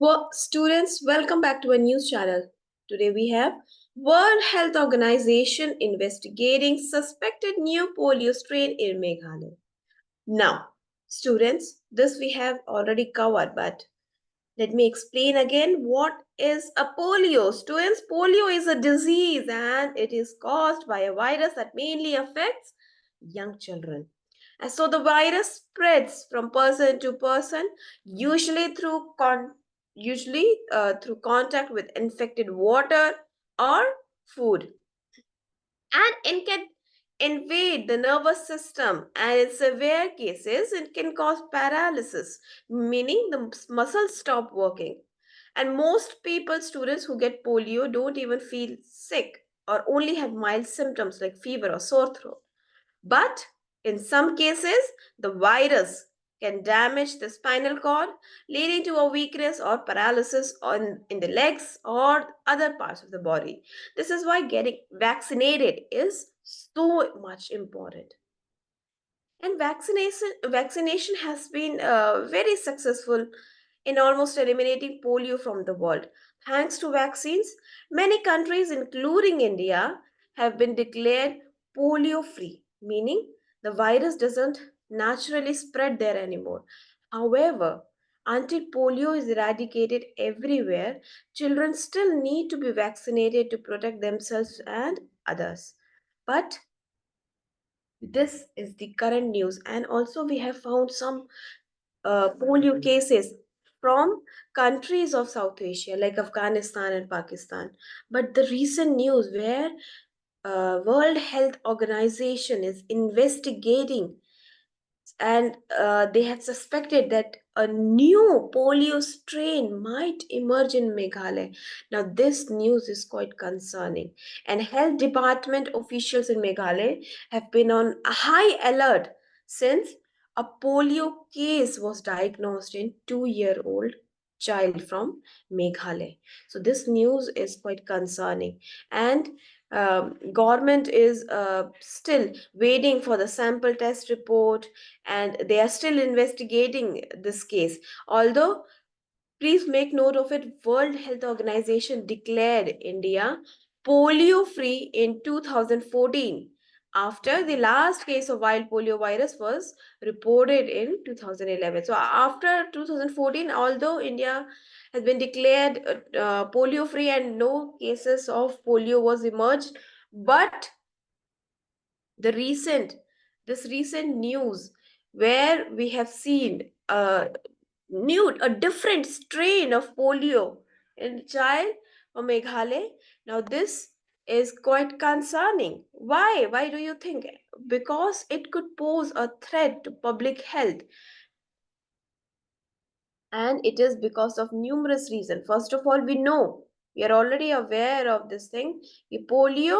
Well, students, welcome back to our news channel. Today we have World Health Organization investigating suspected new polio strain in Meghalaya. Now, students, this we have already covered, but let me explain again what is a polio. Students, polio is a disease and it is caused by a virus that mainly affects young children. And so the virus spreads from person to person, usually through contact with infected water or food, and it can invade the nervous system, and in severe cases it can cause paralysis, meaning the muscles stop working. And most people, students who get polio, don't even feel sick or only have mild symptoms like fever or sore throat. But in some cases, the virus can damage the spinal cord, leading to a weakness or paralysis in the legs or other parts of the body. This is why getting vaccinated is so much important. And vaccination has been very successful in almost eliminating polio from the world. Thanks to vaccines, many countries, including India, have been declared polio free, meaning the virus doesn't naturally spread there anymore. However, until polio is eradicated everywhere, children still need to be vaccinated to protect themselves and others. But this is the current news, and also we have found some polio cases from countries of South Asia like Afghanistan and Pakistan. But the recent news where World Health Organization is investigating, and they had suspected that a new polio strain might emerge in Meghalaya. Now, this news is quite concerning, and health department officials in Meghalaya have been on a high alert since a polio case was diagnosed in 2-year-old child from Meghalaya. So this news is quite concerning, and government is still waiting for the sample test report, and they are still investigating this case. Although, please make note of it, World Health Organization declared India polio free in 2014 after the last case of wild polio virus was reported in 2011. So after 2014, although India has been declared polio free and no cases of polio was emerged, but the recent this recent news where we have seen a different strain of polio in a child from Meghalaya. Now this is quite concerning. Why do you think? Because it could pose a threat to public health, and it is because of numerous reasons. First of all, we are already aware of this thing कि polio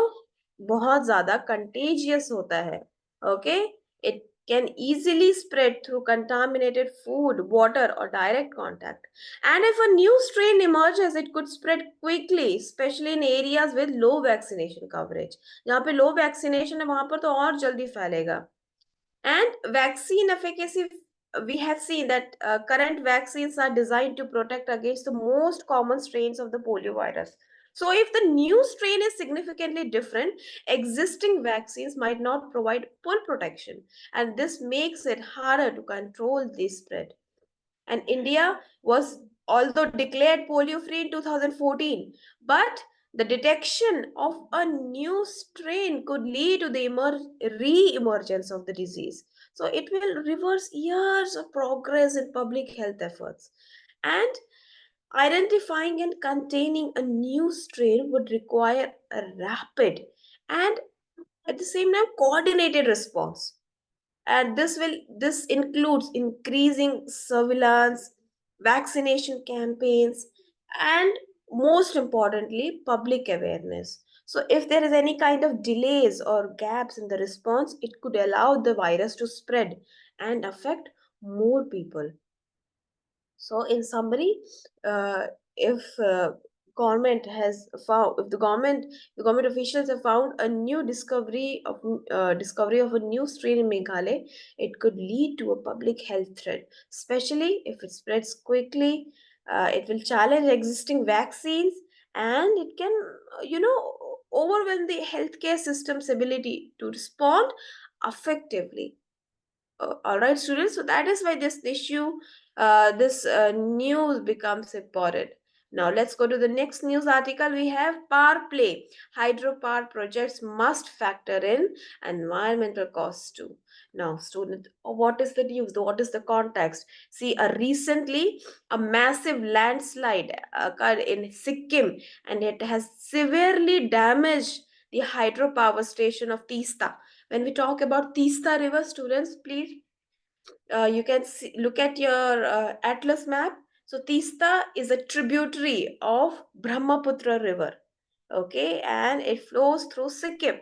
बहुत ज़्यादा contagious होता है. Okay, it can easily spread through contaminated food, water, or direct contact. And if a new strain emerges, it could spread quickly, especially in areas with low vaccination coverage. जहाँ पे low vaccination है वहां पर तो और जल्दी फैलेगा. And vaccine efficacy, we have seen that current vaccines are designed to protect against the most common strains of the polio virus. So, if the new strain is significantly different, existing vaccines might not provide full protection, and this makes it harder to control the spread. And India was although declared polio free in 2014, but the detection of a new strain could lead to the re-emergence of the disease. So it will reverse years of progress in public health efforts. And identifying and containing a new strain would require a rapid and at the same time coordinated response, and this includes increasing surveillance, vaccination campaigns, and most importantly public awareness. So if there is any kind of delays or gaps in the response, it could allow the virus to spread and affect more people. So, in summary, if government has found, if the government officials have found a new discovery of a new strain in Meghalaya, it could lead to a public health threat, especially if it spreads quickly. It will challenge existing vaccines, and it can, overwhelm the healthcare system's ability to respond effectively. All right, students. So that is why this issue, this news becomes important. Now let's go to the next news article. We have power play. Hydropower projects must factor in environmental costs too. Now, student, what is the news? What is the context? See, recently a massive landslide occurred in Sikkim, and it has severely damaged the hydropower station of Tista. When we talk about Tista River, students, please, you can look at your atlas map. So Tista is a tributary of Brahmaputra River, okay, and it flows through Sikkim.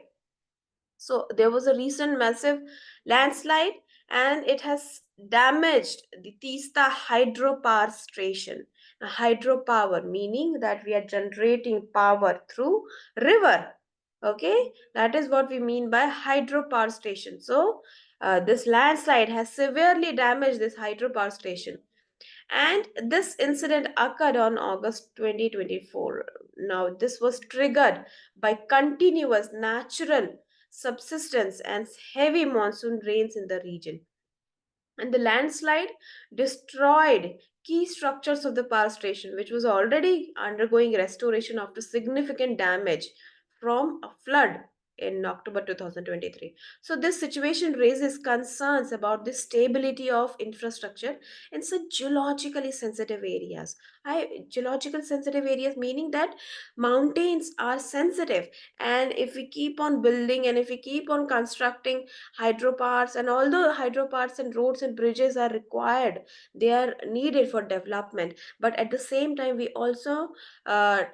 So there was a recent massive landslide, and it has damaged the Tista hydropower station. Now, hydropower meaning that we are generating power through river. Okay, that is what we mean by hydropower station. So this landslide has severely damaged this hydropower station, and this incident occurred on August 2024. Now, this was triggered by continuous natural subsidence and heavy monsoon rains in the region. And the landslide destroyed key structures of the power station, which was already undergoing restoration after significant damage from a flood in October 2023. So, this situation raises concerns about the stability of infrastructure in such geologically sensitive areas. Geological sensitive areas meaning that mountains are sensitive, and if we keep on building and if we keep on constructing hydropowers, and although hydropowers and roads and bridges are required, they are needed for development, but at the same time we also uh,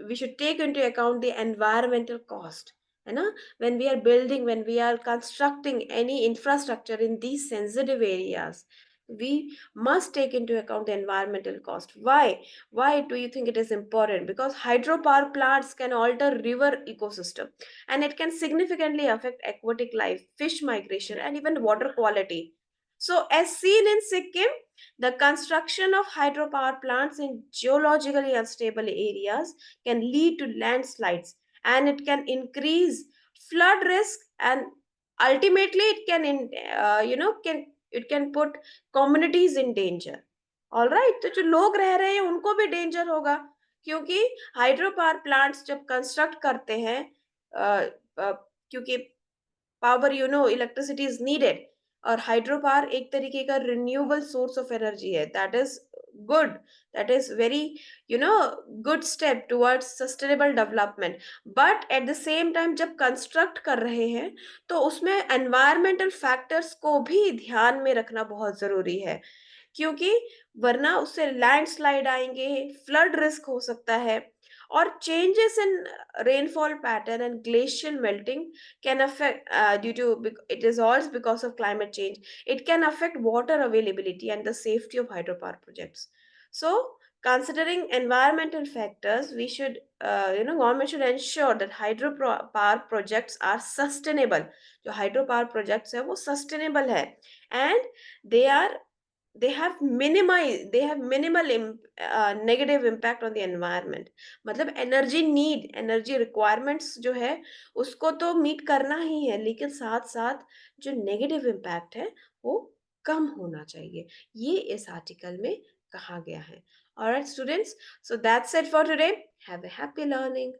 we should take into account the environmental cost. When we are building, when we are constructing any infrastructure in these sensitive areas, we must take into account the environmental cost. Why do you think it is important? Because hydropower plants can alter river ecosystem, and it can significantly affect aquatic life, fish migration, and even water quality. So, as seen in Sikkim, the construction of hydropower plants in geologically unstable areas can lead to landslides, and it can increase flood risk, and ultimately it can, can it can put communities in danger. All right, तो जो लोग रह रहे हैं उनको भी danger होगा, क्योंकि हाइड्रो पावर प्लांट्स जब कंस्ट्रक्ट करते हैं, क्योंकि पावर, इलेक्ट्रिसिटी इज नीडेड, और हाइड्रो पावर एक तरीके का रिन्यूएबल सोर्स ऑफ एनर्जी है, that is good, that is very, you know good step towards sustainable development. But at the same time जब कंस्ट्रक्ट कर रहे हैं, तो उसमें एनवायरमेंटल फैक्टर्स को भी ध्यान में रखना बहुत जरूरी है, क्योंकि वरना उससे लैंडस्लाइड आएंगे, फ्लड रिस्क हो सकता है, और changes in rainfall pattern and glacial melting can affect, it is also because of climate change, it can affect water availability and the safety of hydropower projects. So, considering environmental factors, we should, government should ensure that hydropower projects are sustainable. जो hydropower projects है वो sustainable है, and they are they have minimal negative impact on the environment. मतलब energy requirements जो है उसको तो meet करना ही है, लेकिन साथ साथ जो नेगेटिव इम्पैक्ट है वो कम होना चाहिए, ये इस आर्टिकल में कहा गया है। Alright students, so that's it for today. Have a happy learning.